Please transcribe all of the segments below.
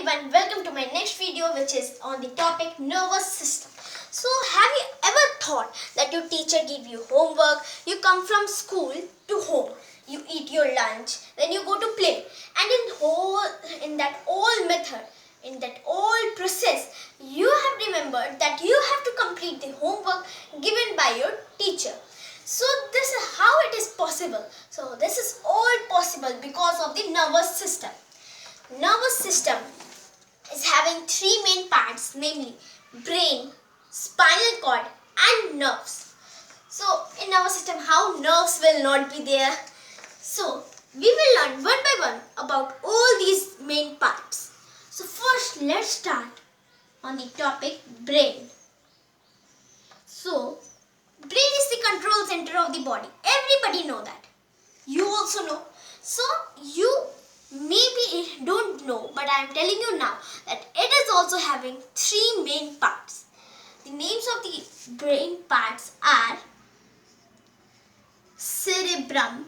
everyone, welcome to my next video which is on the topic nervous system. So have you ever thought that your teacher give you homework, you come from school to home, you eat your lunch, then you go to play, and in that old method, in that old process, you have remembered that you have to complete the homework given by your teacher. So this is how it is possible. So this is all possible because of the nervous system. Nervous system is having three main parts, namely brain, spinal cord and nerves. So in nervous system, how nerves will not be there? So we will learn one by one about all these main parts. So first let's start on the topic brain. So brain is the control center of the body. Everybody know that. You also know. So you maybe don't know, but I am telling you now that it is also having three main parts. The names of the brain parts are cerebrum.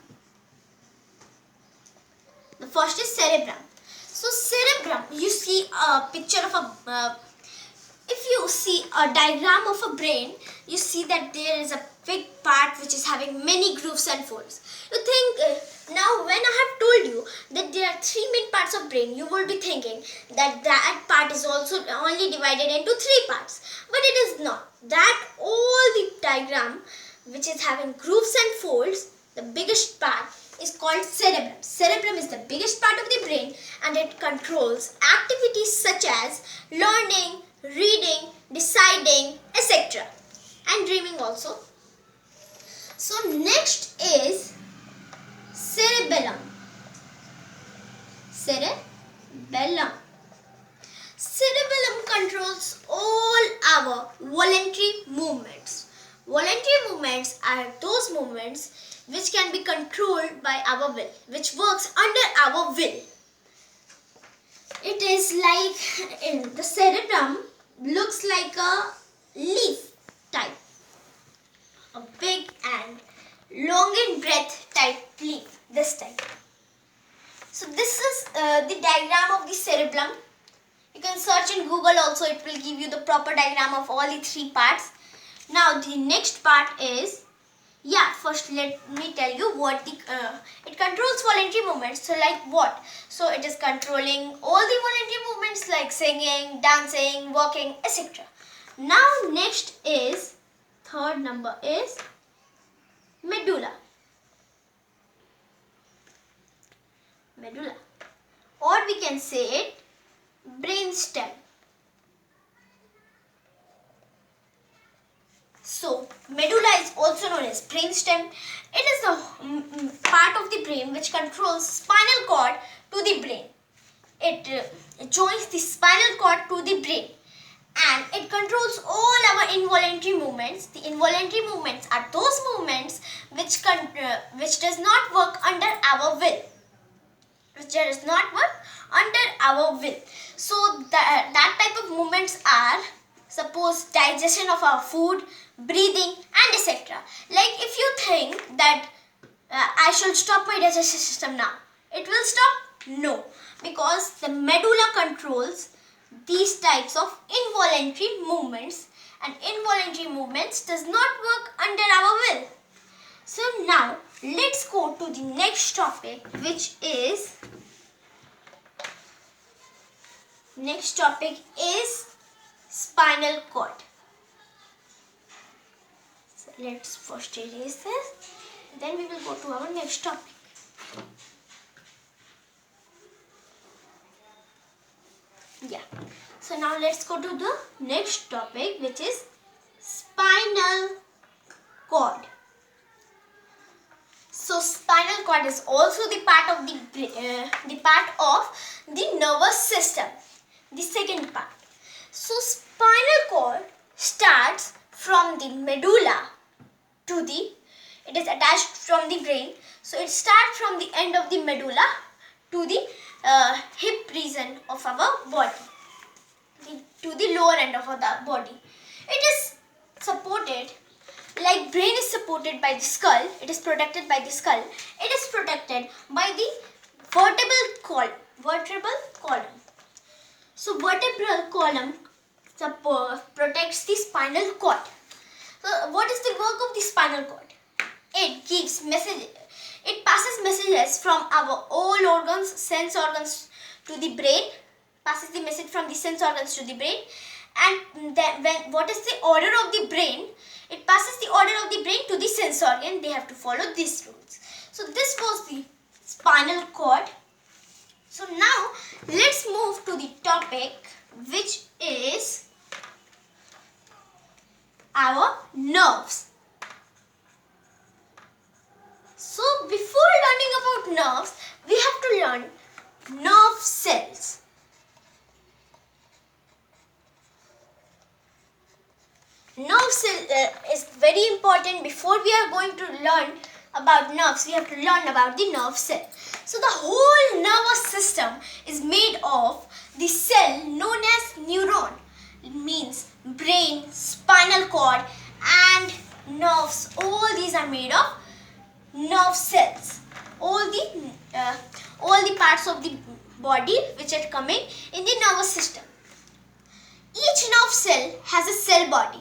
The first is cerebrum. So cerebrum, you see a picture of a if you see a diagram of a brain, you see that there is a big part which is having many grooves and folds. You think, now when I have told you that there are three main parts of brain, you will be thinking that that part is also only divided into three parts. But it is not. That all the diagram which is having grooves and folds, the biggest part is called cerebrum. Cerebrum is the biggest part of the brain and it controls activities such as learning, reading, deciding, etc. and dreaming also. So next is cerebellum. Cerebellum. Cerebellum controls all our voluntary movements. Voluntary movements are those movements which can be controlled by our will, which works under our will. It is like in the cerebrum looks like a leaf type, a big and long in breadth type leaf, this type. So this is the diagram of the cerebrum. You can search in Google also, it will give you the proper diagram of all the three parts. Now the next part is, first let me tell you what the it controls voluntary movements. So like what? So it is controlling all the voluntary movements like singing, dancing, walking, etc. Now next is, third number is medulla. Medulla, or we can say it brainstem. So medulla is also known as brainstem. It is the part of the brain which controls spinal cord to the brain. It joins the spinal cord to the brain and it controls all our involuntary movements. The involuntary movements are those movements which does not work under our will. Which does not work under our will. So that type of movements are, suppose digestion of our food, breathing and etc. Like if you think that I should stop my digestive system now, it will stop? No, because the medulla controls these types of involuntary movements and involuntary movements does not work under our will. So now let's go to the next topic, which is spinal cord. So let's first erase this, then we will go to our next topic. So now let's go to the next topic, which is spinal cord. So spinal cord is also the part of the nervous system, the second part. So spinal cord starts from the medulla to the, it is attached from the brain. So it starts from the end of the medulla to the hip region of our body, to the lower end of the body. It is supported, like brain is supported by the skull, it is protected by the skull, it is protected by the vertebral column. vertebral column protects the spinal cord. So what is the work of the spinal cord? It gives message. It passes messages from our all organs, sense organs to the brain. Passes the message from the sense organs to the brain. And then what is the order of the brain? It passes the order of the brain to the sense organ. They have to follow these rules. So this was the spinal cord. So now let's move to the topic which is our nerves. So before learning about nerves, we have to learn nerve cells. Nerve cell is very important. Before we are going to learn about nerves, we have to learn about the nerve cell. So the whole nervous system is made of the cell known as neuron. It means brain, spinal cord and nerves. All these are made of nerve cells. All the parts of the body which are coming in the nervous system. Each nerve cell has a cell body.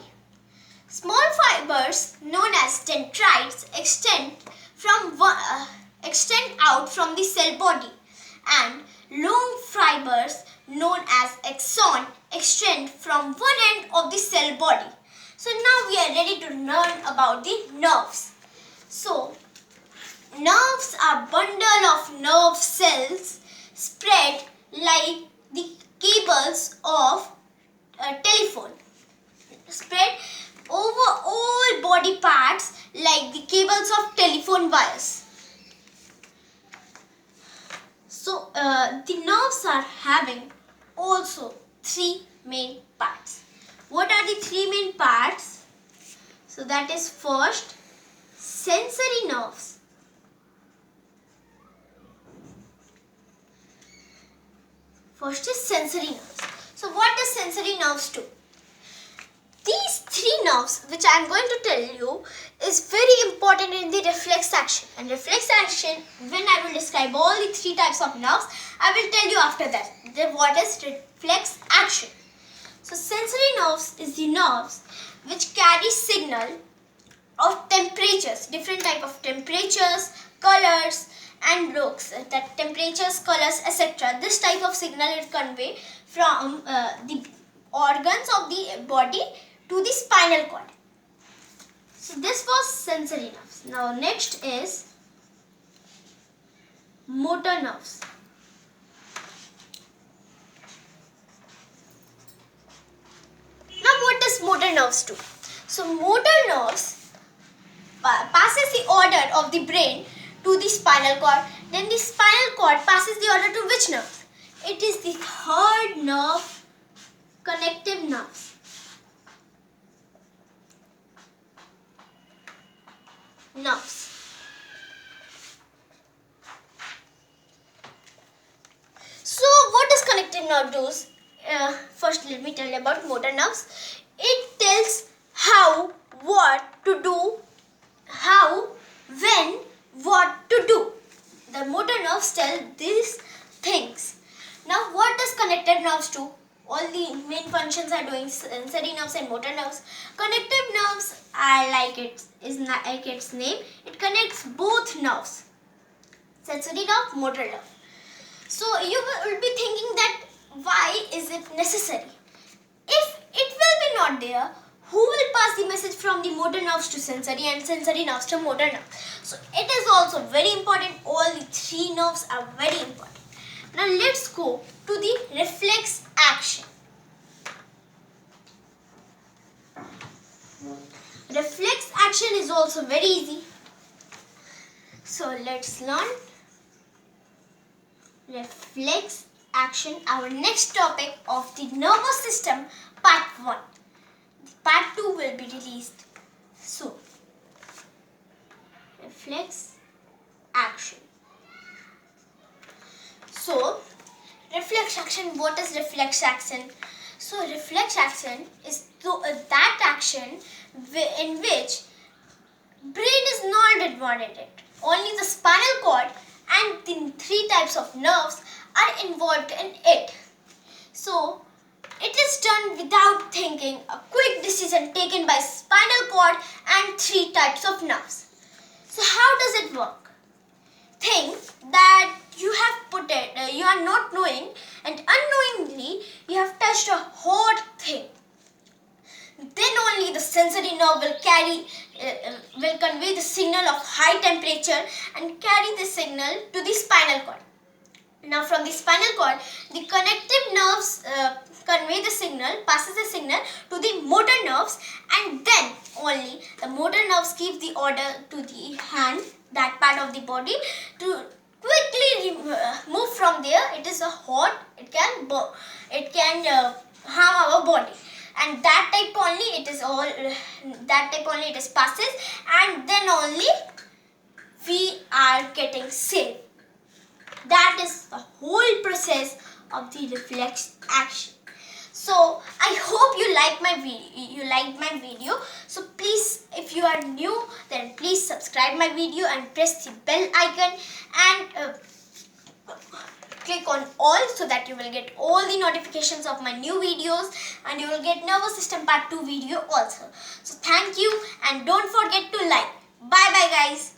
Small fibers known as dendrites extend out from the cell body, and long fibers known as axon extend from one end of the cell body. So now we are ready to learn about the nerves. So nerves are bundle of nerve cells spread like the cables of a telephone. Spread over all body parts like the cables of telephone wires. So the nerves are having also three main parts. What are the three main parts? So that is first sensory nerves. First is sensory nerves. So what does sensory nerves do? These three nerves which I am going to tell you is very important in the reflex action. And reflex action, when I will describe all the three types of nerves, I will tell you after that what is reflex action. So sensory nerves is the nerves which carry signal of temperatures, different type of temperatures, colors and looks, that temperatures, colors, etc. This type of signal is conveyed from the organs of the body to the spinal cord. So this was sensory nerves. Now next is motor nerves. Now what does motor nerves do? So motor nerves passes the order of the brain to the spinal cord. Then the spinal cord passes the order to which nerve? It is the third nerve, connective nerves. So what does connective nerve do? First let me tell you about motor nerves. It tells how, what to do, how, when, what to do. The motor nerves tell these things. Now what does connective nerves do? All the main functions are doing sensory nerves and motor nerves. Connective nerves are like its name. It connects both nerves. Sensory nerve, motor nerve. So you will be thinking that why is it necessary? If it will be not there, who will pass the message from the motor nerves to sensory and sensory nerves to motor nerve? So it is also very important. All the three nerves are very important. Now let's go to the reflex action. Reflex action is also very easy. So let's learn reflex action, our next topic of the nervous system, part 1. Part 2 will be released soon. Reflex action. So, reflex action, what is reflex action? So, reflex action is that action in which brain is not involved in it. Only the spinal cord and the three types of nerves are involved in it. So, it taking a quick decision taken by spinal cord and 3 types of nerves. So how does it work? Think that you have put it, you are not knowing, and unknowingly you have touched a hot thing. Then only the sensory nerve will convey the signal of high temperature and carry the signal to the spinal cord. Now from the spinal cord, the connective nerves convey the signal, passes the signal to the motor nerves, and then only the motor nerves give the order to the hand, that part of the body, to quickly move from there. It is a hot, it can harm our body, and that type only it is passes, and then only we are getting safe. That is the whole process of the reflex action. So I hope you liked my video. So please, if you are new, then please subscribe my video and press the bell icon and click on all, so that you will get all the notifications of my new videos, and you will get nervous system part 2 video also. So thank you, and don't forget to like. Bye bye guys.